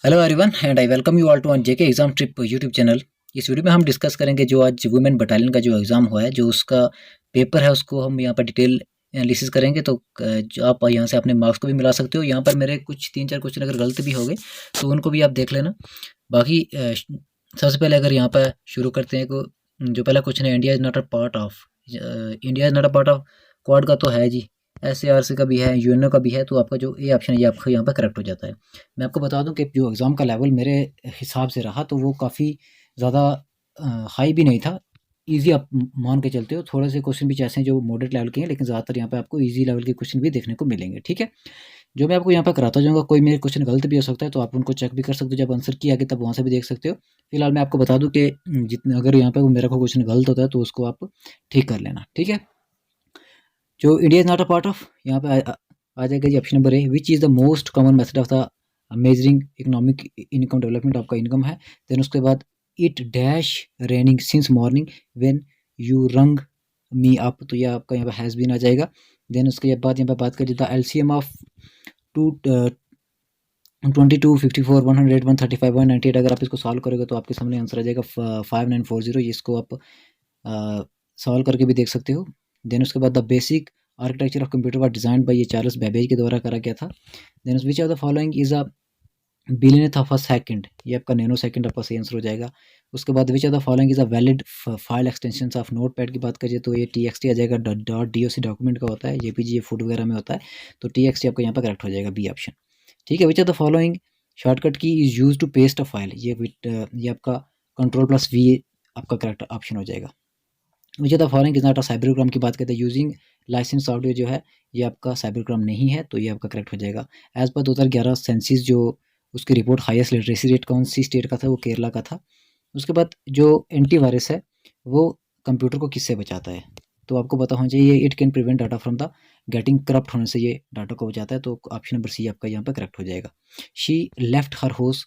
Hello everyone and I welcome you all to on JK exam trip YouTube channel. इस video में हम discuss करेंगे जो आज वुमेन बटालियन का जो एग्ज़ाम हुआ है, जो उसका पेपर है उसको हम यहाँ पर डिटेल एनालिसिस करेंगे। तो जो आप यहाँ से अपने मार्क्स को भी मिला सकते हो। यहाँ पर मेरे कुछ 3-4 क्वेश्चन अगर गलत भी हो गए तो उनको भी आप देख लेना। बाकी सबसे पहले अगर यहाँ पर शुरू करते हैं को जो पहला क्वेश्चन है, India is not a part of, India is not a part of quad का तो है जी, एसएआरसी का भी है, यूएनओ का भी है, तो आपका जो ए ऑप्शन है ये आपका यहाँ पर करेक्ट हो जाता है। मैं आपको बता दूं कि जो एग्ज़ाम का लेवल मेरे हिसाब से रहा तो वो काफ़ी ज़्यादा हाई भी नहीं था, इजी आप मान के चलते हो। थोड़े से क्वेश्चन भी ऐसे हैं जो मॉडरेट लेवल के हैं, लेकिन ज़्यादातर यहाँ पे आपको इजी लेवल के क्वेश्चन भी देखने को मिलेंगे। ठीक है, जो मैं आपको यहाँ पर कराता जाऊँगा, कोई मेरे क्वेश्चन गलत भी हो सकता है तो आप उनको चेक भी कर सकते हो, जब आंसर किया आगे तब वहाँ से भी देख सकते हो। फिलहाल मैं आपको बता दूँ कि जितने अगर यहाँ पर मेरा कोई क्वेश्चन गलत होता है तो उसको आप ठीक कर लेना। ठीक है, जो India is not a part of, यहाँ पे आ जाएगा जी option number A, which is the most common method of the measuring economic income development, आपका इनकम है। देन उसके बाद it dash raining since morning when you rang me up, तो ये आपका यहाँ पे हैज़ बीन आ जाएगा। देन उसके बाद यहाँ पे बात करें द एलसीएम ऑफ टू 22, 54, 108, 135, 198, अगर आप इसको सॉल्व करोगे तो आपके सामने आंसर आ जाएगा 5940। इसको आप सॉल्व करके भी देख सकते हो। देन उसके बाद the basic architecture of computer was designed by ये चार्ल्स बेबेज के द्वारा करा गया था। Then which of the following is a billionth of a second, ये आपका नैनो सेकंड आपका सही आंसर हो जाएगा। उसके बाद विच of the following is a valid file extension of notepad की बात करिए तो ये TXT आ जाएगा, .doc डॉक्यूमेंट का होता है, JPG फुट वगैरह में होता है, तो TXT आपका यहाँ पर करेक्ट हो जाएगा, बी ऑप्शन। ठीक है, which of the following shortcut key is use to paste a file, ये आपका कंट्रोल+V आपका करेक्ट ऑप्शन हो जाएगा। Which of the following is not a cybercrime की बात करते हैं, यूजिंग लाइसेंस सॉफ्टवेयर जो है ये आपका साइबरक्राइम नहीं है, तो ये आपका करेक्ट हो जाएगा। एज पर 2011 सेंसिस जो उसकी रिपोर्ट हाईएस्ट लिटरेसी रेट कौन सी स्टेट का था, वो केरला का था। उसके बाद जो एंटीवायरस है वो कंप्यूटर को किससे बचाता है, तो आपको पता होना चाहिए it can prevent data from the getting corrupt होने से ये डाटा को बचाता है, तो ऑप्शन नंबर सी आपका यहाँ पर करेक्ट हो जाएगा। She left her house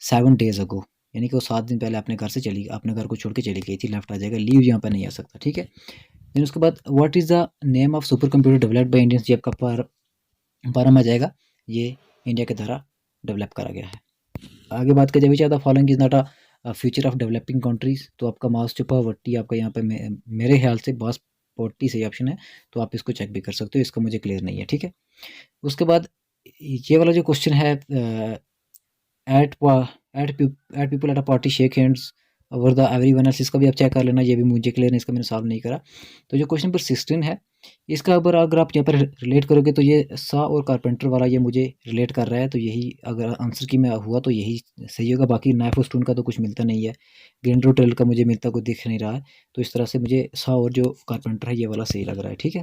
7 days अगो, यानी कि वो 7 दिन पहले अपने घर को छोड़ के चली गई थी, लेफ्ट आ जाएगा, लीव यहाँ पर नहीं आ सकता। ठीक है, देन उसके बाद what is the name of super computer developed by Indians, ये आपका पारम आ जाएगा, ये इंडिया के द्वारा डेवलप करा गया है। आगे बात करें which are the following is not a future of developing countries, तो आपका मास चुपा वट्टी आपका यहाँ पे मेरे ख्याल से बॉस पोर्टी सही ऑप्शन है, तो आप इसको चेक भी कर सकते हो, इसका मुझे क्लियर नहीं है। ठीक है, उसके बाद ये वाला जो क्वेश्चन है, eight eight people at a party shake hands over the everyone else, इसका भी आप चेक कर लेना, ये भी मुझे क्लियर नहीं, इसका मैंने सॉल्व नहीं करा। तो जो क्वेश्चन नंबर 16 है, इसका अगर आप यहाँ पर रिलेट करोगे तो ये सा और कारपेंटर वाला ये मुझे रिलेट कर रहा है, तो यही अगर आंसर की मैं हुआ तो यही सही होगा। बाकी नाइफ और स्टोन का तो कुछ मिलता नहीं है, ग्रिंडर ट्रेल का मुझे मिलता कुछ दिख नहीं रहा है, तो इस तरह से मुझे सा और जो कारपेंटर है ये वाला सही लग रहा है। ठीक है,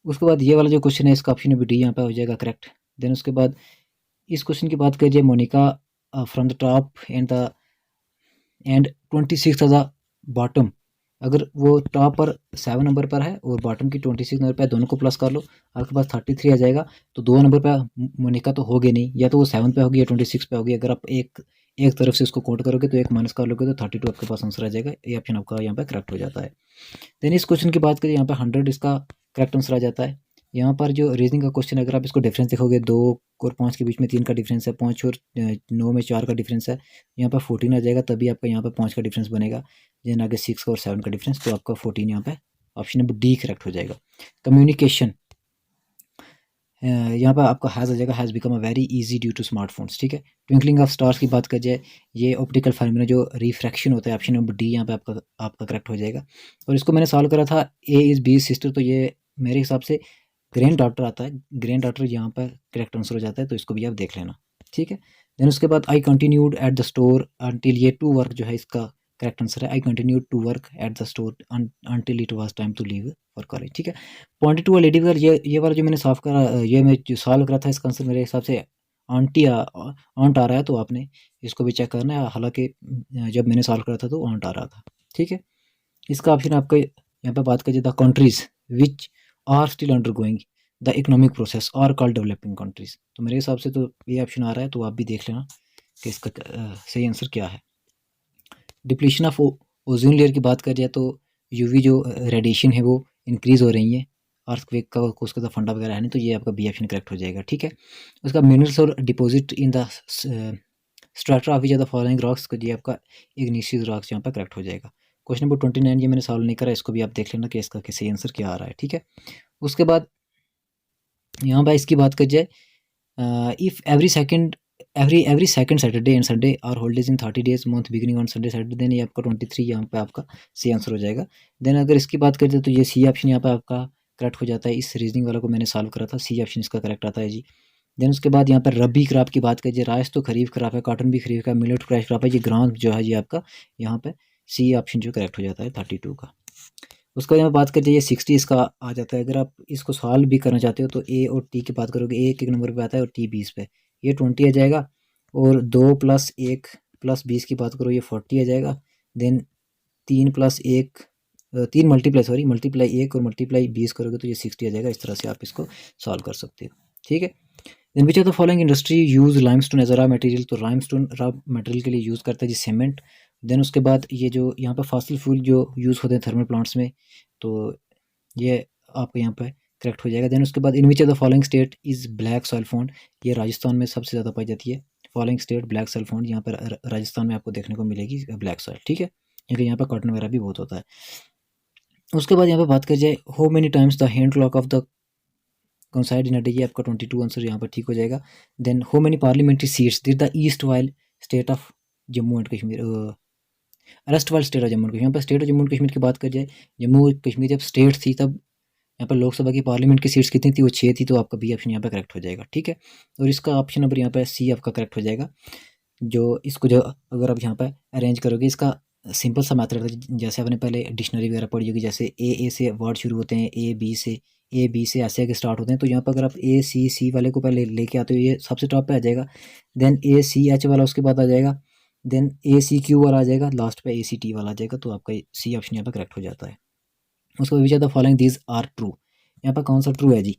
उसके बाद ये वाला जो क्वेश्चन है इसका ऑप्शन नंबर डी यहाँ पर हो जाएगा करेक्ट। देन उसके बाद इस क्वेश्चन की बात करिए, Monica from the top and 26 the bottom, अगर वो टॉप पर 7 नंबर पर है और बॉटम की 26 नंबर पर है, दोनों को प्लस कर लो, आपके पास 33 आ जाएगा। तो 2 नंबर पर मोनिका तो होगी नहीं, या तो वो 7 पे होगी या 26 पे होगी। अगर आप एक एक तरफ से उसको काउंट करोगे तो एक माइनस कर लोगे तो 32 आपके पास आंसर आ जाएगा, ये ऑप्शन आपका यहाँ पर करेक्ट हो जाता है। देन इस क्वेश्चन की बात करें, यहाँ पर 100 इसका करेक्ट आंसर आ जाता है। यहाँ पर जो रीजनिंग का क्वेश्चन है, अगर आप इसको डिफरेंस देखोगे, 2 और 5 के बीच में 3 का डिफरेंस है, 5 और 9 में 4 का डिफरेंस है, यहाँ पर 14 आ जाएगा, तभी आपका यहाँ पर 5 का डिफरेंस बनेगा। देन आगे 6 और 7 का डिफरेंस, तो आपका 14 यहाँ पे ऑप्शन नंबर डी करेक्ट हो जाएगा। कम्युनिकेशन, यहाँ पर आपका हैज़ आ जाएगा, has become a very easy due to smartphones. ठीक है, ट्विंकलिंग ऑफ स्टार्स की बात कर जाए, ये ऑप्टिकल फार्मूला जो रिफ्रैक्शन होता है, ऑप्शन नंबर डी यहाँ पे आपका करेक्ट हो जाएगा। और इसको मैंने सॉल्व करा था, ए इज़ बी सिस्टर, तो ये मेरे हिसाब से ग्रैंड डॉटर आता है, ग्रैंड डॉटर यहाँ पर करेक्ट आंसर हो जाता है, तो इसको भी आप देख लेना। ठीक है, देन उसके बाद I continued at the store until, ये टू वर्क जो है इसका करेक्ट आंसर है, I continued to work at the store until it was time to leave for college. ठीक है, पॉइंट टू लेडी फिगर, ये वाला जो मैंने साफ करा, ये मैं जो सॉल्व करा था, इसका आंसर मेरे हिसाब से ऑन्ट आ रहा है, तो आपने इसको भी चेक करना है। हालांकि जब मैंने सॉल्व करा था तो ऑन्ट आ रहा था। ठीक है, इसका ऑप्शन आपका यहाँ पे बात करिए, the countries which are still undergoing the economic process are called developing countries, तो मेरे हिसाब से तो ये ऑप्शन आ रहा है, तो आप भी देख लेना कि इसका सही आंसर क्या है। डिप्लीशन ऑफ ओजोन लेयर की बात कर जाए तो यूवी जो रेडिएशन है वो इंक्रीज़ हो रही है, अर्थक्वेक का उसके साथ फंडा वगैरह है नहीं, तो ये आपका बी ऑप्शन करेक्ट हो जाएगा। ठीक है, उसका मिनरल्स और deposit in the structure of which of the following rocks को, ये आपका इग्निशियस रॉक्स यहाँ पर करेक्ट हो जाएगा। क्वेश्चन नंबर 29 ये मैंने सॉल्व नहीं करा, इसको भी आप देख लेना कि इसका सही आंसर क्या आ रहा है। ठीक है, उसके बाद यहाँ पर इसकी बात कर जाए, if every second Saturday and Sunday are holidays in 30 days month beginning on Sunday Saturday, then ये आपका 23 यहाँ पे आपका सी आंसर हो जाएगा। देन अगर इसकी बात करते हैं तो ये सी ऑप्शन यहाँ पे आपका करेक्ट हो जाता है। इस रीजनिंग वाला को मैंने सॉल्व करा था, सी ऑप्शन इसका करेक्ट आता है जी। देन उसके बाद यहाँ पर रबी क्रॉप की बात करिए, राइस तो खरीफ क्रॉप है, कॉटन भी खरीफ का, मिलेट क्रैश क्रॉप है, ये ग्राम जो है ये आपका यहाँ पे सी ऑप्शन जो करेक्ट हो जाता है 32 का। उसका यहाँ बात करिए, ये 60 इसका आ जाता है। अगर आप इसको सॉल्व भी करना चाहते हो तो ए और टी की बात करोगे, ए एक नंबर पे आता है और टी 20 पे, ये 20 आ जाएगा। और 2 + 1 + 20 की बात करो, ये 40 आ जाएगा। देन 3 + 1 3 मल्टीप्लाई 1 और मल्टीप्लाई 20 करोगे तो ये 60 आ जाएगा। इस तरह से आप इसको सॉल्व कर सकते हो। ठीक है, then which of the following industry use limestone as a raw material, तो लाइमस्टोन रॉ मटेरियल के लिए यूज़ करता है जी सीमेंट। देन उसके बाद ये जो यहाँ पर फॉसिल फ्यूल जो यूज़ होते हैं थर्मल प्लांट्स में, तो ये आपको यहाँ पे करेक्ट हो जाएगा। देन उसके बाद in which of the following state is black soil found, ये राजस्थान में सबसे ज़्यादा पाई जाती है। Following state black soil found, यहाँ पर राजस्थान में आपको देखने को मिलेगी ब्लैक सॉइल। ठीक है, क्योंकि यहाँ पर कॉटन वगैरह भी बहुत होता है। उसके बाद यहाँ पे बात की जाए, how many times the hand clock of the coincide in a day, ये आपका 22 आंसर यहाँ पर ठीक हो जाएगा। Then how many parliamentary seats did the erstwhile state of Jammu and Kashmir, erstwhile state of Jammu and Kashmir, यहाँ पर state of Jammu and Kashmir की बात कर जाए, जम्मू कश्मीर जब स्टेट थी तब यहाँ पर लोकसभा की पार्लियामेंट की सीट्स कितनी थी, वो 6 थी, तो आपका बी ऑप्शन यहाँ पे करेक्ट हो जाएगा। ठीक है, और इसका ऑप्शन नंबर यहाँ पे सी आपका करेक्ट हो जाएगा। जो इसको जो अगर आप यहाँ पे अरेंज करोगे, इसका सिंपल सा मैथड है, जैसे आपने पहले डिक्शनरी वगैरह पढ़ी होगी, जैसे ए से वर्ड शुरू होते हैं, ए बी से ऐसे आगे स्टार्ट होते हैं, तो यहाँ पर अगर आप ए सी वाले को पहले लेके आते हो, ये सबसे टॉप पे आ जाएगा। देन ए सी एच वाला उसके बाद आ जाएगा। देन ए सी क्यू वाला आ जाएगा, लास्ट पे ए सी टी वाला आ जाएगा, तो आपका सी ऑप्शन यहाँ पर करेक्ट हो जाता है। उसको which are the following these are true, यहाँ पर कौन सा ट्रू है जी।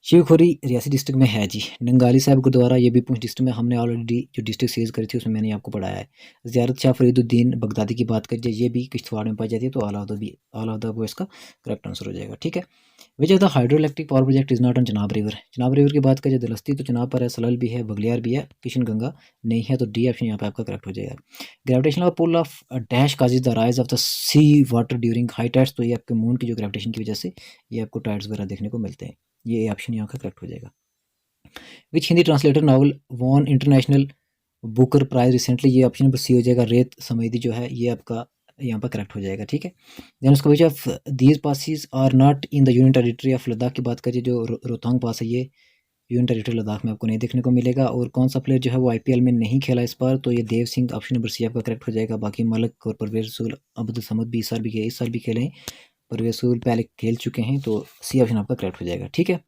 शिवखोरी रियासी डिस्ट्रिक्ट में है जी। नंगाली साहिब गुरुद्वारा ये भी पूंछ डिस्ट्रिक्ट में, हमने ऑलरेडी जो डिस्ट्रिक्ट सीरीज करी थी उसमें मैंने आपको पढ़ाया है। ज़ियारत शाह फरीदुद्दीन बगदादी की बात करिए, ये भी किश्तवाड़ में पाई जाती है, तो ऑल ऑफ द वो इसका करेक्ट आंसर हो जाएगा। ठीक है, which of the hydro electric power project is not on Chenab river, Chenab river की बात करिए, दलस्ती तो चिनाब पर है, सलल भी है, बगलियार भी है, किशन गंगा नहीं है, तो डी ऑप्शन यहाँ पे आपका करेक्ट हो जाएगा। Gravitational pull of dash causes the rise of the sea water during high tides, तो ये आपके मून की जो ग्रेविटेशन की वजह से ये आपको टाइड्स वगैरह देखने को मिलते हैं, ये ऑप्शन यहाँ का करेक्ट हो जाएगा। Which Hindi translator novel won international Booker prize recently, ये ऑप्शन नंबर सी हो जाएगा। रेत समेदी जो है ये आपका यहाँ पर करेक्ट हो जाएगा। ठीक है, देन उसका which of these passes are not in the union territory of Ladakh की बात करिए, जो रोहतांग पास है ये यूनियन टेरिटरी लद्दाख में आपको नहीं देखने को मिलेगा। और कौन सा प्लेयर जो है वो आईपीएल में नहीं खेला इस बार, तो ये देव सिंह, ऑप्शन नंबर सी आपका करेक्ट हो जाएगा। बाकी मलक और परवेज रसूल अब्दुल समद भी इस साल भी खेले हैं, परवेज रसूल पहले खेल चुके हैं, तो सी ऑप्शन आपका करेक्ट हो जाएगा। ठीक है,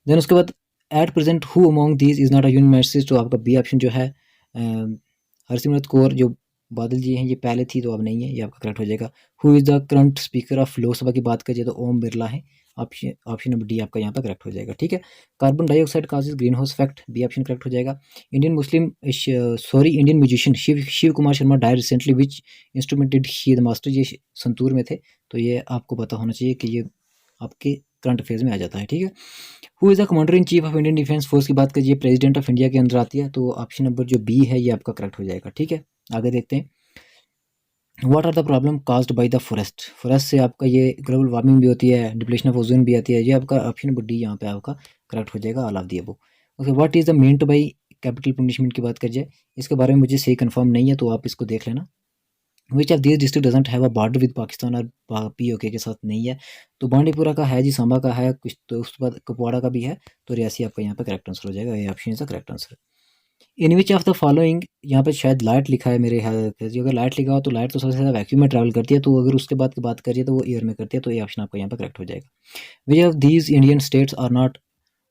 देन उसके बाद at present who among these is not a union message, तो आपका बी ऑप्शन जो है हरसिमरत कौर जो बादल जी हैं, ये पहले थी तो अब नहीं है, ये आपका करेक्ट हो जाएगा। Who is the current speaker of Lok Sabha की बात करिए तो ओम बिरला है, ऑप्शन नंबर डी आपका यहाँ पर करेक्ट हो जाएगा। ठीक है, carbon dioxide causes green house effect, B option correct हो जाएगा। Indian musician Shiv Kumar Sharma die recently, which instrument did he the master, ये संतूर में थे, तो ये आपको पता होना चाहिए कि ये आपके करंट अफेयर्स में आ जाता है। ठीक है, who is the commander in chief of Indian defence force की बात करिए, प्रेसिडेंट ऑफ इंडिया के अंदर आती है, तो ऑप्शन नंबर जो बी है ये आपका करेक्ट हो जाएगा। ठीक है, आगे देखते हैं। What are the problem caused by the forest, forest से आपका ये ग्लोबल वार्मिंग भी होती है, डिप्लेशन ऑफ ओजोन भी आती है, ये आपका ऑप्शन नंबर डी यहाँ पे आपका करेक्ट हो जाएगा, all of the above. Okay, what is the meant by capital punishment की बात करिए, इसके बारे में मुझे सही कंफर्म नहीं है, तो आप इसको देख लेना। Which of this district doesn't have a border with Pakistan, और पीओके के साथ नहीं है, तो बांडीपुरा का है जी, सांबा का है कुछ, तो उसके बाद कुपवाड़ा का भी है, तो रियासी आपका यहाँ पे करेक्ट आंसर हो जाएगा, ये option is the correct answer. In which of the following, यहाँ पे शायद लाइट लिखा है मेरे ख्याल से, अगर लाइट लिखा हो तो लाइट तो सबसे ज़्यादा वैक्यूम में ट्रैवल करती है, तो अगर उसके बाद की बात करिए तो वो एयर में करती है, तो ये ऑप्शन आपका यहाँ पे करेक्ट हो जाएगा। Which of these Indian states are not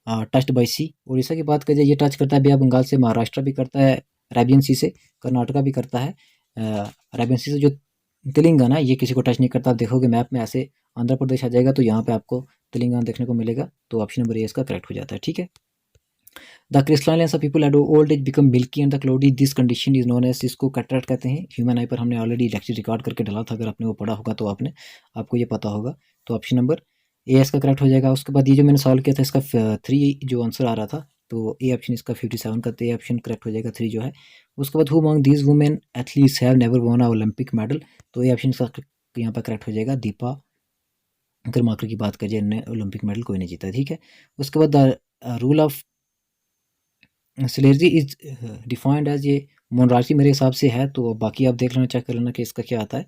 touched by sea, Orissa की बात करिए, ये टच करता है बे ऑफ बंगाल से, महाराष्ट्र भी करता है अरेबियन सी से, कर्नाटका भी करता है अरेबियन सी से, जो तेलंगाना ये किसी को टच नहीं करता। आप देखोगे मैप में ऐसे आंध्र प्रदेश आ जाएगा, तो यहाँ पे आपको तेलंगाना देखने को मिलेगा, तो ऑप्शन नंबर ए इसका करेक्ट हो जाता है। ठीक है, the crystalline of people at old age become milky and the cloudy, this condition is known as, इसको कैटरेक्ट कहते हैं। ह्यूमन आई पर हमने ऑलरेडी लेक्चर रिकॉर्ड करके डाला था, अगर आपने वो पढ़ा होगा तो आपको ये पता होगा, तो ऑप्शन नंबर ए इसका करेक्ट हो जाएगा। उसके बाद ये जो मैंने सॉल्व किया था इसका 3 जो आंसर आ रहा था, तो ए ऑप्शन इसका 57 का, तो ए ऑप्शन करेक्ट हो जाएगा 3 जो है। उसके बाद who among these women athletes have never von a Olympic medal, तो ए ऑप्शन इसका यहाँ पर करेक्ट हो जाएगा दीपा कर्माकर की बात करिए, इन्होंने ओलंपिक मेडल कोई नहीं जीता, ठीक है। उसके बाद rule of celery is defined as, ये मोनरार्की मेरे हिसाब से है, तो बाकी आप देख लेना, चेक कर लेना कि इसका क्या आता है।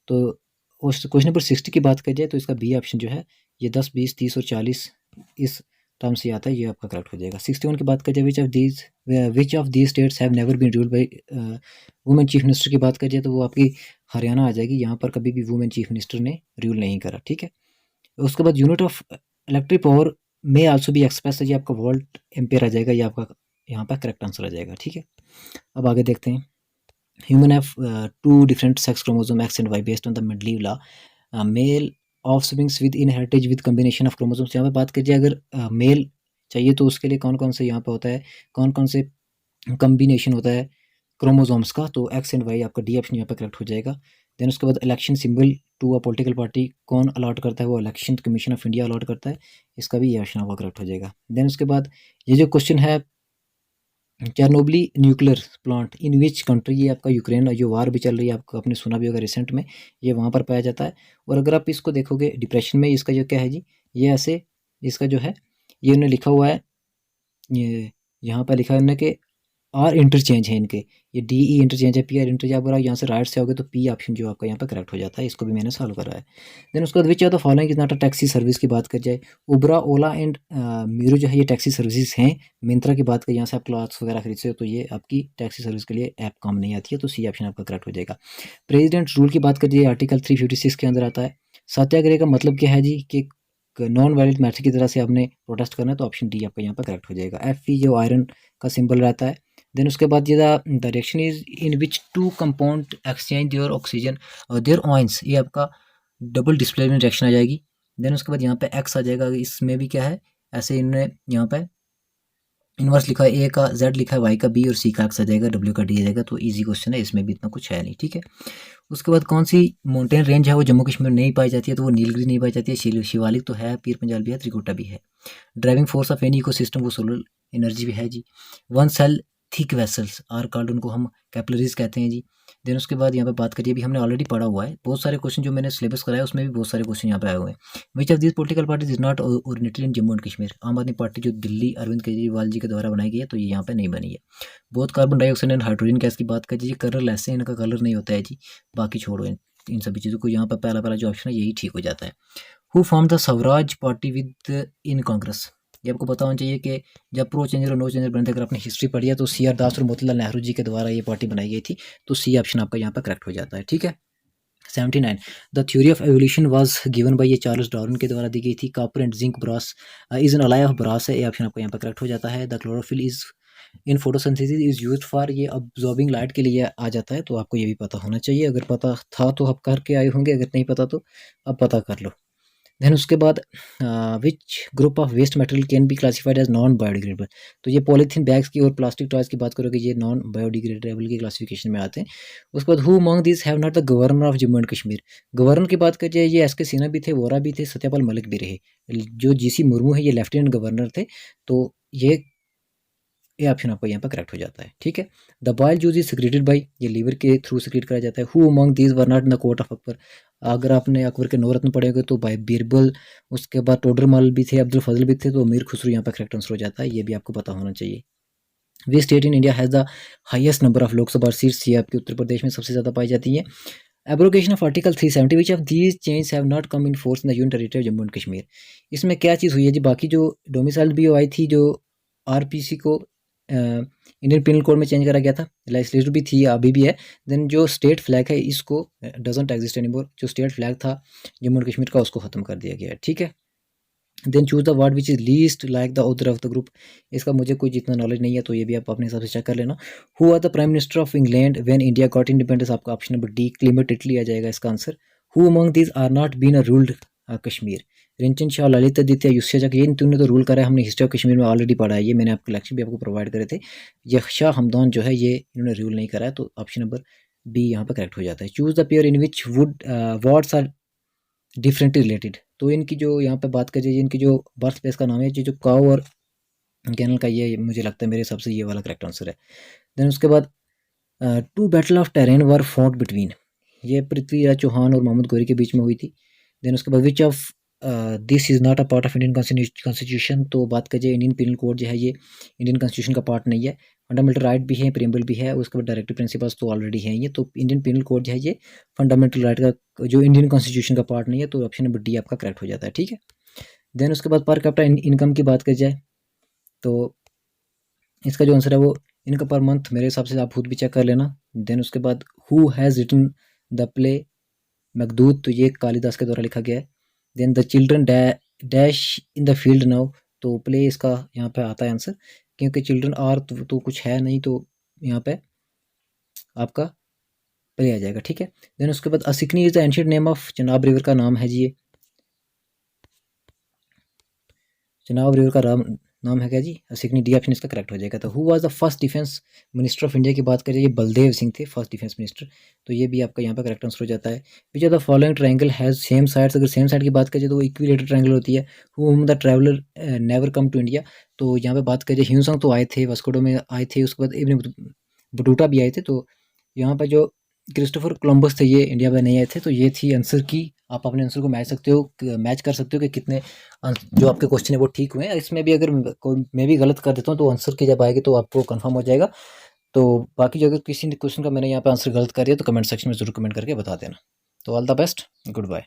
तो उस क्वेश्चन नंबर 60 की बात की जाए तो इसका बी ऑप्शन जो है ये 10, 20, 30 और 40 इस टर्म से आता है, ये आपका करेक्ट हो जाएगा। 61 की बात करें which of these states have never been ruled by women chief minister की बात करिए तो वो आपकी हरियाणा आ जाएगी। यहाँ पर कभी भी वुमेन चीफ मिनिस्टर ने रूल नहीं करा, ठीक है। उसके बाद यूनिट ऑफ इलेक्ट्रिक पावर में आल्सो भी एक्सप्रेस है, ये आपका वोल्ट एम्पेयर आ जाएगा, ये आपका यहाँ पर करेक्ट आंसर आ जाएगा, ठीक है। अब आगे देखते हैं। Human have 2 different sex chromosome X and Y based on the Mendeleev law, male offsprings with inheritance with combination of chromosomes. यहाँ पे बात कीजिए अगर मेल चाहिए तो उसके लिए कौन कौन से यहाँ पे होता है, कौन कौन से कॉम्बिनेशन होता है क्रोमोसोम्स का, तो एक्स एंड वाई आपका डी ऑप्शन यहाँ पे करेक्ट हो जाएगा। देन उसके बाद election symbol to a political party कौन अलॉट करता है, वो election commission of India allot करता है, इसका भी ये ऑप्शन आपका करेक्ट हो जाएगा। देन उसके बाद ये जो क्वेश्चन है Chernobyl nuclear plant in which country, ये आपका यूक्रेन जो वार भी चल रही है, आपको आपने सुना भी होगा रिसेंट में, ये वहाँ पर पाया जाता है। और अगर आप इसको देखोगे डिप्रेशन में, इसका जो क्या है जी, ये ऐसे इसका जो है ये उन्होंने लिखा हुआ है, ये यहाँ पर लिखा है उन्होंने कि आर इंटरचेंज है इनके, ये डी ई इंटरचेंज है, पी आर इंटरचेंज, अगर आप यहाँ से राइट से आओगे तो पी ऑप्शन जो आपका यहाँ पर करेक्ट हो जाता है, इसको भी मैंने सॉल्व करा है। देन उसके बाद which are the following is not a taxi service की बात कर जाए, उबरा ओला एंड मीरू जो है ये टैक्सी सर्विसेज हैं। मिंत्रा की बात करें, यहाँ से आप क्लॉथ्स वगैरह खरीदते हो तो ये आपकी टैक्सी सर्विस के लिए ऐप काम नहीं आती है, तो सी ऑप्शन आपका करेक्ट हो जाएगा। प्रेसिडेंट रूल की बात करिए आर्टिकल 356 के अंदर आता है। सत्याग्रह का मतलब क्या है जी, कि नॉन वायलेंट मैथड की तरह से आपने प्रोटेस्ट करना है, तो ऑप्शन डी आपका यहाँ पर करेक्ट हो जाएगा। एफ जो आयरन का सिंबल रहता है। देन उसके बाद ये the reaction is in which 2 compound exchange there oxygen और देयर आयंस, ये आपका डबल डिस्प्लेसमेंट रिएक्शन आ जाएगी। देन उसके बाद यहाँ पे एक्स आ जाएगा, इसमें भी क्या है, ऐसे इन्होंने यहाँ पे इनवर्स लिखा है, ए का जेड लिखा है, वाई का बी और सी का एक्स आ जाएगा, डब्ल्यू का डी आ जाएगा, तो इजी क्वेश्चन है, इसमें भी इतना कुछ है नहीं, ठीक है। उसके बाद कौन सी माउंटेन रेंज है वो जम्मू कश्मीर में नहीं पाई जाती है, तो वो नीलगिरी नहीं पाई जाती है, शिवालिक तो है, पीर पंजाल भी है, त्रिकुटा भी है। Driving force of any ecosystem वो सोलर एनर्जी भी है जी। One cell thick vessels are called, उनको हम कैपिलरीज कहते हैं जी। देन उसके बाद यहाँ पे बात करिए, अभी हमने ऑलरेडी पढ़ा हुआ है, बहुत सारे क्वेश्चन जो मैंने सिलेबस कराया उसमें भी बहुत सारे क्वेश्चन यहाँ पे आए हुए हैं। Which of this political parties is not originated in Jammu and Kashmir, आम आदमी पार्टी जो दिल्ली अरविंद केजरीवाल जी के द्वारा बनाई गई है, तो ये यहाँ पे नहीं बनी है। बहुत carbon dioxide and hydrogen gas की बात करिए, कलर ऐसे इनका कलर नहीं होता है जी, बाकी छोड़ो इन सभी चीज़ों को, यहाँ पर पहला जो ऑप्शन है यही ठीक हो जाता है। Who form the Swaraj party with in Congress, ये आपको पता होना चाहिए कि जब प्रो चेंजर और नो चेंजर बने थे, अगर आपने हिस्ट्री पढ़ी है तो सी आर दास और मोतीलाल नेहरू जी के द्वारा ये पार्टी बनाई गई थी, तो सी ऑप्शन आपका यहाँ पर करेक्ट हो जाता है, ठीक है। 79 the theory of evolution was given by, ये चार्ल्स डार्विन के द्वारा दी गई थी। Copper and zinc brass is an alloy of brass है, ये ऑप्शन आपका यहाँ पर करेक्ट हो जाता है। The chlorophyll is in photosynthesis is used for, ये अब्जॉर्बिंग लाइट के लिए आ जाता है, तो आपको ये भी पता होना चाहिए, अगर पता था तो आप करके आए होंगे, अगर नहीं पता तो अब पता कर लो। देन उसके बाद which group of waste material can be classified as non biodegradable, तो ये पॉलीथीन बैग्स की और प्लास्टिक टॉयज की बात करोगे, ये नॉन बायोडिग्रेडेबल की क्लासिफिकेशन में आते हैं। उसके बाद who among this have not the governor of Jammu and Kashmir, governor की बात करिए, ये एस के सिन्हा भी थे, वोरा भी थे, सत्यपाल मलिक भी रहे। जो जीसी मुर्मू है ये लेफ्टिनेंट गवर्नर थे, तो ये ऑप्शन आपको यहाँ पर करेक्ट हो जाता है, ठीक है। The bile juice is secreted by, ये लीवर के थ्रू सिक्रेट करा जाता है। Who among these were not in the court of Akbar, अगर आपने अकबर के 9 रत्न पढ़े होंगे तो भाई बीरबल, उसके बाद टोडरमल भी थे, अब्दुल फजल भी थे, तो अमीर खुसरो यहाँ पर करेक्ट आंसर हो जाता है, ये भी आपको पता होना चाहिए। वे state in India has the highest number of Lok Sabha seats, ये आपके उत्तर प्रदेश में सबसे ज़्यादा पाई जाती है। Abrogation of article 370 which of these change have not come in force in the union territory of Jammu and Kashmir, इसमें क्या चीज़ हुई है जी, बाकी जो डोमिसाइल भी आई थी, जो आरपीसी को इंडियन पिनल कोड में चेंज करा गया था, लेजिस्लेटर भी थी, अभी भी है। देन जो स्टेट फ्लैग है इसको डजंट एग्जिस्ट एनीमोर, जो स्टेट फ्लैग था जम्मू एंड कश्मीर का उसको ख़त्म कर दिया गया है, ठीक है। Then choose the word which is least like the author of the group, इसका मुझे कोई जितना नॉलेज नहीं है, तो ये भी आप अपने हिसाब से चेक कर लेना। Who are the prime minister of England when India got independence, आपका option number D Clement Attlee आ जाएगा इसका answer. Who among these are not been a ruled Kashmir, Rinchan Shah, Lalitaditya, Yusuf जग, ये तुमने तो रूल करा है, हमने हिस्ट्री ऑफ कश्मीर में ऑलरेडी पढ़ा है, ये मैंने आपको लेक्चर भी आपको प्रोवाइड करे थे। ये शाह हमदान जो है ये इन्होंने रूल नहीं करा है, तो ऑप्शन नंबर बी यहाँ पर करेक्ट हो जाता है। Choose the pair in which wood words are differently related, तो इनकी जो यहाँ पे बात करिए, इनकी जो बर्थ प्लेस का नाम है, जो काऊ और कैनल का, ये मुझे लगता है मेरे हिसाब से ये वाला करेक्ट आंसर है। देन उसके बाद two battle of Tarain were fought between, ये पृथ्वीराज चौहान और मोहम्मद गौरी के बीच में हुई थी। देन उसके बाद which of this is not a part of Indian constitution, तो बात करिए इंडियन पीनल कोड जो है ये इंडियन कॉन्स्टिट्यूशन का पार्ट नहीं है। फंडामेंटल राइट भी है, प्रियम्बल भी है, उसके बाद डायरेक्टिव प्रिंसिपल्स तो ऑलरेडी हैं ये, तो इंडियन पीनल कोड जो है ये फंडामेंटल राइट का जो इंडियन कॉन्स्टिट्यूशन का पार्ट नहीं है, तो ऑप्शन नंबर डी आपका करेक्ट हो जाता है। ठीक है। देन उसके बाद पर कैपिटा इनकम की बात की जाए तो इसका जो आंसर है वो इनकम पर मंथ, मेरे हिसाब से आप खुद भी चेक कर लेना। देन उसके बाद who has written the play Meghdoot, तो ये कालिदास के द्वारा लिखा गया है। Then the children dash in the field now, तो प्ले इसका यहाँ पे आता है आंसर, क्योंकि चिल्ड्रन आर तो कुछ है नहीं, तो यहाँ पे आपका प्ले आ जाएगा। ठीक है। देन उसके बाद Asikni is the ancient name of Chenab river का नाम है जी, ये चनाब रिवर का नाम है क्या जी, असिकनी, डी ऑप्शन इसका करेक्ट हो जाएगा। तो who was the first defence minister of India की बात करें, ये बलदेव सिंह थे फर्स्ट डिफेंस मिनिस्टर, तो ये भी आपका यहाँ पे करेक्ट आंसर हो जाता है। Which are the following triangle has same sides, अगर सेम साइड की बात करें तो वो इक्विलेटरल ट्रायंगल होती है। Whom the traveller never come to India, तो यहाँ पे बात करें ह्यूसंग तो आए थे, वास्को में आए थे, उसके बाद इब्न बटूटा भी आए थे, तो यहाँ पे जो क्रिस्टोफर कोलंबस थे ये इंडिया में नहीं आए थे, तो ये थी आंसर की। आप अपने आंसर को मैच कर सकते हो कि कितने जो आपके क्वेश्चन है वो ठीक हुए हैं। इसमें भी अगर मैं भी गलत कर देता हूँ तो आंसर की जब आएगी तो आपको कंफर्म हो जाएगा। तो बाकी जो अगर किसी क्वेश्चन का मैंने यहाँ पे आंसर गलत कर दिया तो कमेंट सेक्शन में जरूर कमेंट करके बता देना। तो all the best, good bye.